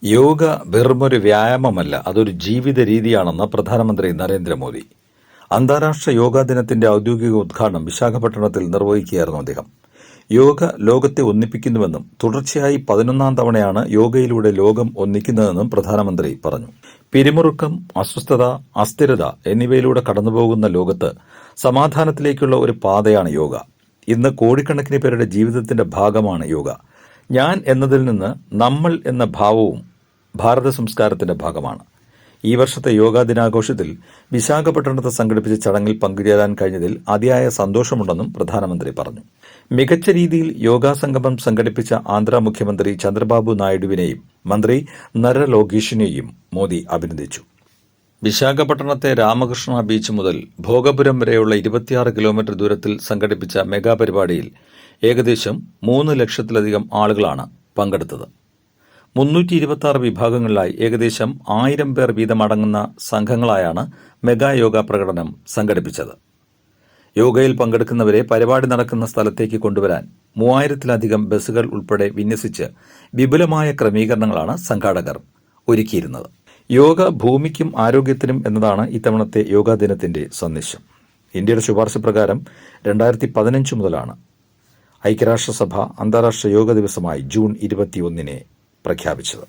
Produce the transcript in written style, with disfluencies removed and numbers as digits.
യോഗ വെറുമൊരു വ്യായാമമല്ല, അതൊരു ജീവിത രീതിയാണെന്ന് പ്രധാനമന്ത്രി നരേന്ദ്രമോദി. അന്താരാഷ്ട്ര യോഗാ ദിനത്തിന്റെ ഔദ്യോഗിക ഉദ്ഘാടനം വിശാഖപട്ടണത്തിൽ നിർവഹിക്കുകയായിരുന്നു അദ്ദേഹം. യോഗ ലോകത്തെ ഒന്നിപ്പിക്കുന്നുവെന്നും തുടർച്ചയായി 11ാം തവണയാണ് യോഗയിലൂടെ ലോകം ഒന്നിക്കുന്നതെന്നും പ്രധാനമന്ത്രി പറഞ്ഞു. പിരിമുറുക്കം, അസ്വസ്ഥത, അസ്ഥിരത എന്നിവയിലൂടെ കടന്നുപോകുന്ന ലോകത്ത് സമാധാനത്തിലേക്കുള്ള ഒരു പാതയാണ് യോഗ. ഇന്ന് കോടിക്കണക്കിന് പേരുടെ ജീവിതത്തിന്റെ ഭാഗമാണ് യോഗ. ഞാൻ എന്നതിൽ നിന്ന് നമ്മൾ എന്ന ഭാവവും ഭാരത സംസ്കാരത്തിന്റെ ഭാഗമാണ്. ഈ വർഷത്തെ യോഗാ ദിനാഘോഷത്തിൽ വിശാഖപട്ടണത്ത് സംഘടിപ്പിച്ച ചടങ്ങിൽ പങ്കുചേരാൻ കഴിഞ്ഞതിൽ അതിയായ സന്തോഷമുണ്ടെന്നും പ്രധാനമന്ത്രി പറഞ്ഞു. മികച്ച രീതിയിൽ യോഗാ സംഗമം സംഘടിപ്പിച്ച ആന്ധ്ര മുഖ്യമന്ത്രി ചന്ദ്രബാബു നായിഡുവിനെയും മന്ത്രി നര ലോകേഷിനെയും മോദി അഭിനന്ദിച്ചു. വിശാഖപട്ടണത്തെ രാമകൃഷ്ണ ബീച്ച് മുതൽ ഭോഗപുരം വരെയുള്ള 26 കിലോമീറ്റർ ദൂരത്തിൽ സംഘടിപ്പിച്ച മെഗാ പരിപാടിയിൽ ഏകദേശം 3 ലക്ഷത്തിലധികം ആളുകളാണ് പങ്കെടുത്തത്. 326 വിഭാഗങ്ങളിലായി ഏകദേശം 1000 പേർ വീതമടങ്ങുന്ന സംഘങ്ങളായാണ് മെഗാ യോഗ പ്രകടനം സംഘടിപ്പിച്ചത്. യോഗയിൽ പങ്കെടുക്കുന്നവരെ പരിപാടി നടക്കുന്ന സ്ഥലത്തേക്ക് കൊണ്ടുവരാൻ 3000-ലധികം ബസ്സുകൾ ഉൾപ്പെടെ വിന്യസിച്ച് വിപുലമായ ക്രമീകരണങ്ങളാണ് സംഘാടകർ ഒരുക്കിയിരുന്നത്. യോഗ ഭൂമിക്കും ആരോഗ്യത്തിനും എന്നതാണ് ഇത്തവണത്തെ യോഗാ ദിനത്തിന്റെ സന്ദേശം. ഇന്ത്യയുടെ ശുപാർശ പ്രകാരം 2015 മുതലാണ് ഐക്യരാഷ്ട്രസഭ അന്താരാഷ്ട്ര യോഗ ദിവസമായി ജൂൺ 21 പ്രഖ്യാപിച്ചത്.